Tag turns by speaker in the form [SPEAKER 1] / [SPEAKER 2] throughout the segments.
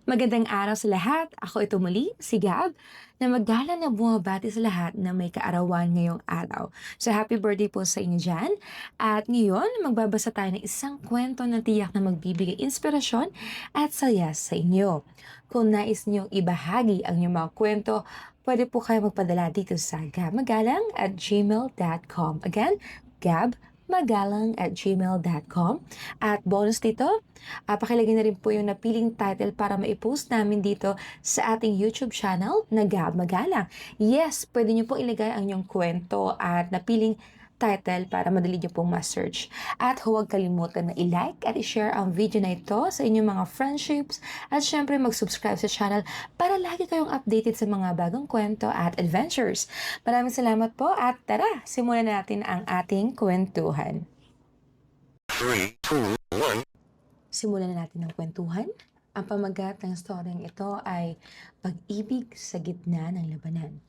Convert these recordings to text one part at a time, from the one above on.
[SPEAKER 1] Magandang araw sa lahat. Ako ito muli, si Gab, na magdala na bumabati sa lahat na may kaarawan ngayong araw. So happy birthday po sa inyo dyan. At ngayon, magbabasa tayo ng isang kwento na tiyak na magbibigay inspirasyon at saya sa inyo. Kung nais niyong ibahagi ang inyong mga kwento, pwede po kayo magpadala dito sa gabmagalang@gmail.com. Again, gabmagalang@gmail.com. At bonus dito, pakilagay na rin po yung napiling title para maipost namin dito sa ating YouTube channel na Gab Magalang. Yes, pwede nyo pong ilagay ang inyong kwento at napiling title para madali nyo pong ma-search. At huwag kalimutan na i-like at i-share ang video na ito sa inyong mga friendships at syempre mag-subscribe sa channel para lagi kayong updated sa mga bagong kwento at adventures. Maraming salamat po at tara, simulan natin ang ating kwentuhan.
[SPEAKER 2] 3, 2, 1.
[SPEAKER 1] Simulan na natin ang kwentuhan. Ang pamagat ng storyng ito ay Pag-ibig sa gitna ng labanan.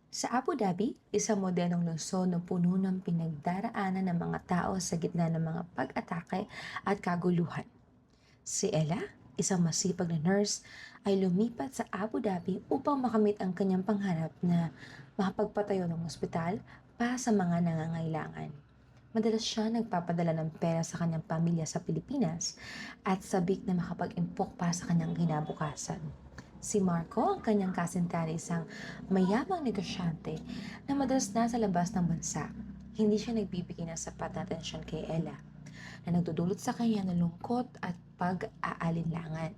[SPEAKER 1] Sa Abu Dhabi, isang modernong lungsod na puno ng pinagdaraanan ng mga tao sa gitna ng mga pag-atake at kaguluhan. Si Ella, isang masipag na nurse, ay lumipat sa Abu Dhabi upang makamit ang kanyang pangarap na makapagpatayo ng ospital para sa mga nangangailangan. Madalas siya nagpapadala ng pera sa kanyang pamilya sa Pilipinas at sabik na makapag-impok para sa kanyang kinabukasan. Si Marco, ang kanyang kasintahan, isang mayamang negosyante na madalas nasa labas ng bansa. Hindi siya nagbibigay ng sapat na atensyon kay Ella, na nagdudulot sa kanya ng lungkot at pag-aalinlangan.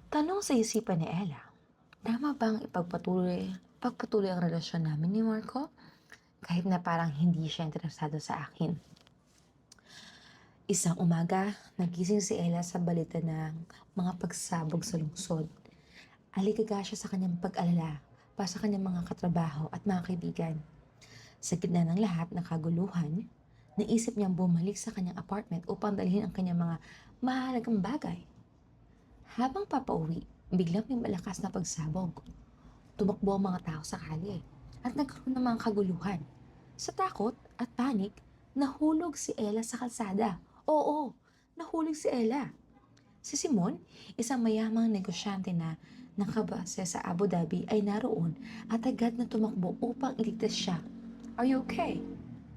[SPEAKER 1] Tanong sa isipan ni Ella, tama bang pagpatuloy ang relasyon namin ni Marco? Kahit na parang hindi siya interesado sa akin. Isang umaga, nagising si Ella sa balita ng mga pagsabog sa lungsod. Aligaga siya sa kanyang pag-alala para sa kanyang mga katrabaho at mga kaibigan. Sa gitna ng lahat ng kaguluhan, naisip niyang bumalik sa kanyang apartment upang dalhin ang kanyang mga mahalagang bagay. Habang papauwi, biglang may malakas na pagsabog. Tumakbo ang mga tao sa kalye at nagkaroon ng mga kaguluhan. Sa takot at panik, nahulog si Ella sa kalsada. Oo, nahulog si Ella. Si Simon, isang mayamang negosyante na nakabase sa Abu Dhabi, ay naroon at agad na tumakbo upang iligtas siya. Are you okay?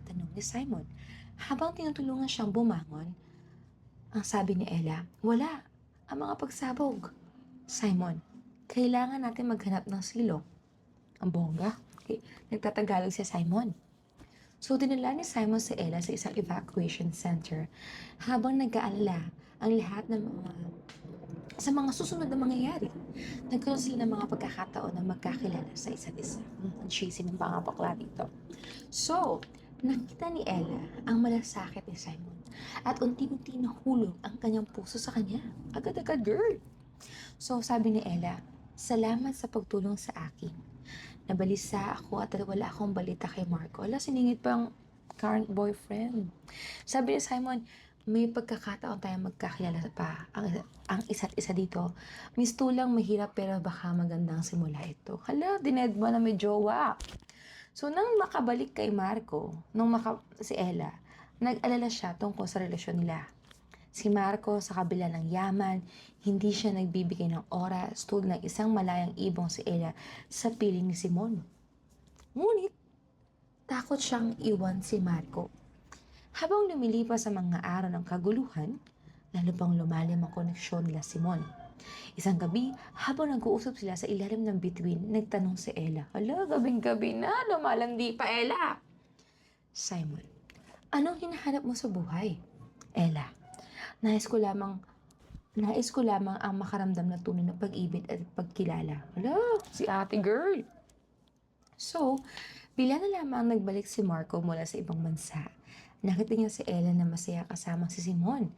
[SPEAKER 1] Tanong ni Simon. Habang tinutulungan siyang bumangon, ang sabi ni Ella, wala, ang mga pagsabog. Simon, kailangan natin maghanap ng silong. Ang bongga. Okay. Nagtatagalog si Simon. So, dinala ni Simon si Ella sa isang evacuation center habang nag-aalala ang lahat ng sa mga susunod na mangyayari. Nagkaroon sila ng mga pagkakataon na magkakilala sa isa't isa. Ang cheesy ng mga bakla dito. So, nakita ni Ella ang malasakit ni Simon at unti-unti nahulog ang kanyang puso sa kanya. Agad-agad, girl! So, sabi ni Ella, salamat sa pagtulong sa akin. Nabalisa ako at wala akong balita kay Marco. Ala, siningit pa ang current boyfriend. Sabi ni Simon, may pagkakataon tayong magkakilala pa ang isa't isa dito. Misto lang mahirap pero baka magandang simula ito. Hala, dinedma na may jowa. So, nang makabalik kay Marco, si Ella, nag-alala siya tungkol sa relasyon nila. Si Marco, sa kabila ng yaman, hindi siya nagbibigay ng oras tulad ng isang malayang ibong si Ella sa piling ni Simon. Ngunit, takot siyang iwan si Marco. Habang lumilipas sa mga araw ng kaguluhan, lalo pang lumalim ang koneksyon nila Simon. Isang gabi, habang nag-uusap sila sa ilalim ng bituin, nagtanong si Ella, hala, gabing-gabi na, lumalandi pa Ella. Simon, anong hinahanap mo sa buhay? Ella, Nais ko lamang ang makaramdam na tunay na pag-ibig at pagkilala. Hala, si ate girl. So, bila na lamang nagbalik si Marco mula sa ibang bansa, nakita niya si Ella na masaya kasama si Simon.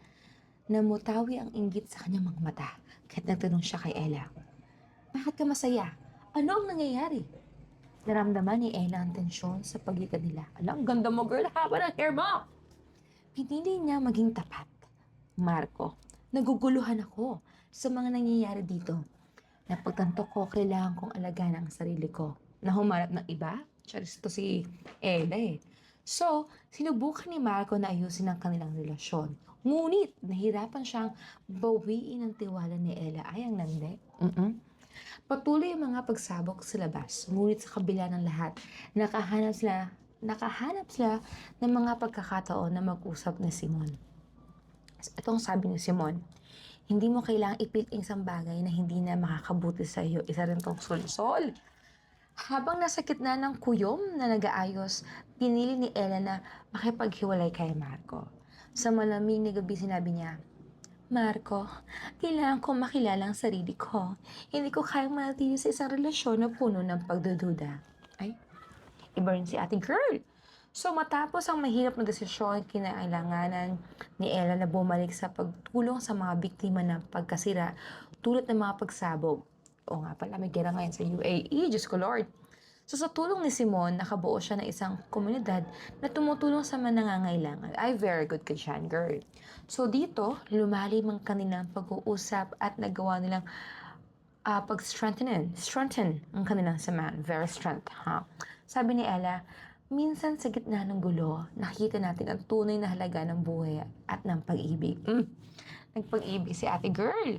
[SPEAKER 1] Namutawi ang inggit sa kanyang mga mata kahit nagtanong siya kay Ella. Bakit ka masaya? Ano ang nangyayari? Naramdaman ni Ella ang tensyon sa pagitan nila. Alam, ang ganda mo girl, haba ng hair mo! Pinili niya maging tapat. Marco, naguguluhan ako sa mga nangyayari dito. Napagtanto ko, kailangan kong alagaan ang sarili ko. Na humarap ng iba? Charis to si Ella eh. So, sinubukan ni Marco na ayusin ang kanilang relasyon. Ngunit, nahirapan siyang bawiin ang tiwala ni Ella. Ay, ang landi. Patuloy ang mga pagsabog sa labas. Ngunit sa kabila ng lahat, nakahanap sila ng mga pagkakataon na mag-usap ni Simon. Itong sabi ni Simon, hindi mo kailangang ipilit ang isang bagay na hindi na makakabuti sa iyo. Isa rin tong sulsol. Habang nasa gitna ng kuyom na nag-aayos, pinili ni Ella na makipaghiwalay kay Marco. Sa malamig na gabi sinabi niya, Marco, kailangan ko makilala ang sarili ko. Hindi ko kayang manatili sa isang relasyon na puno ng pagdududa. Ay, iba rin si ate girl. So matapos ang mahirap na desisyon, kinailanganan ni Ella na bumalik sa pagtulong sa mga biktima ng pagkasira tulad ng mga pagsabog. O nga pala, may gera ngayon sa UAE, Diyos ko Lord. So sa tulong ni Simon, nakabuo siya ng isang komunidad na tumutulong sa mga nangangailangan. Ay, very good ka dyan, girl. So dito, lumalim ang kanilang pag-uusap at nagawa nilang strengthen ang kanilang samahan. Very strength, ha? Sabi ni Ella, minsan sa gitna ng gulo, nakita natin ang tunay na halaga ng buhay at ng pag-ibig. Nagpag-ibig si ate girl.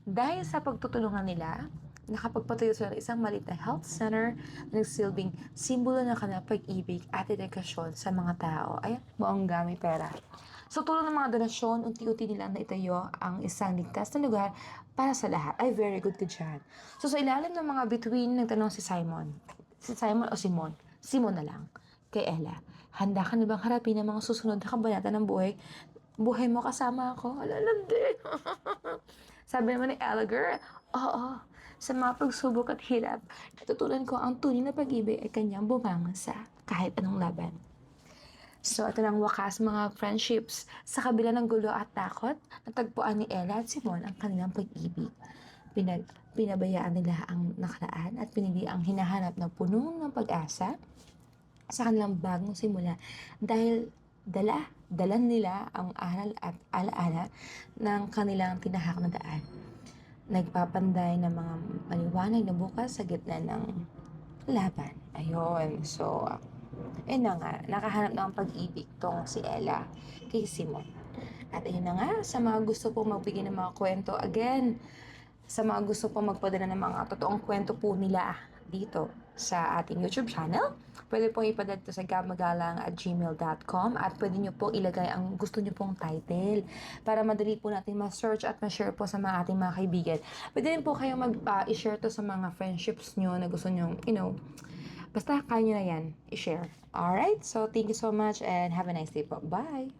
[SPEAKER 1] Dahil sa pagtutulungan nila, nakapagpatayo sila ng isang maliit na health center na nagsilbing simbolo ng kanilang pag-ibig at dedikasyon sa mga tao. Ayan, bongga, may pera. Sa tulong ng mga donasyon, unti-unti nilang naitayo ang isang ligtas na lugar para sa lahat. Ay, very good ka dyan. So, sa ilalim ng mga bituin, nagtanong si Simon. Si Simon o Simon? Simon na lang. Kay Ella, handa ka na bang harapin ang mga susunod na kabanata ng buhay? Buhay mo kasama ako? Alalandi. Sabi naman ni Ella, girl, oo. Sa mga pagsubok at hirap, natutunan ko ang tunay na pag-ibig ay kanyang bumangon sa kahit anong laban. So, ito ng wakas mga friendships. Sa kabila ng gulo at takot, natagpuan ni Ella at Simon ang kanilang pag-ibig. Pinabayaan nila ang nakaraan at pinili ang hinahanap na puno ng pag-asa sa kanilang bagong simula dahil dalan nila ang aral at alaala ng kanilang tinahak na daan. Nagpapanday ng mga maliwanag na bukas sa gitna ng laban. Ayun. So, ayun na nga. Nakahanap na ang pag-ibig tong si Ella kay Simon. At ayun na nga, sa mga gusto pong magbigay ng mga kwento, again, sa mga gusto pong magpadala ng mga totoong kwento po nila dito sa ating YouTube channel, pwede pong ipadala ito sa gamagalang@gmail.com at pwede nyo pong ilagay ang gusto nyo pong title para madali po natin ma-search at ma-share po sa mga ating mga kaibigan. Pwede rin po kayong i-share to sa mga friendships nyo na gusto nyo, basta kaya nyo na yan i-share. Alright? So, thank you so much and have a nice day po. Bye!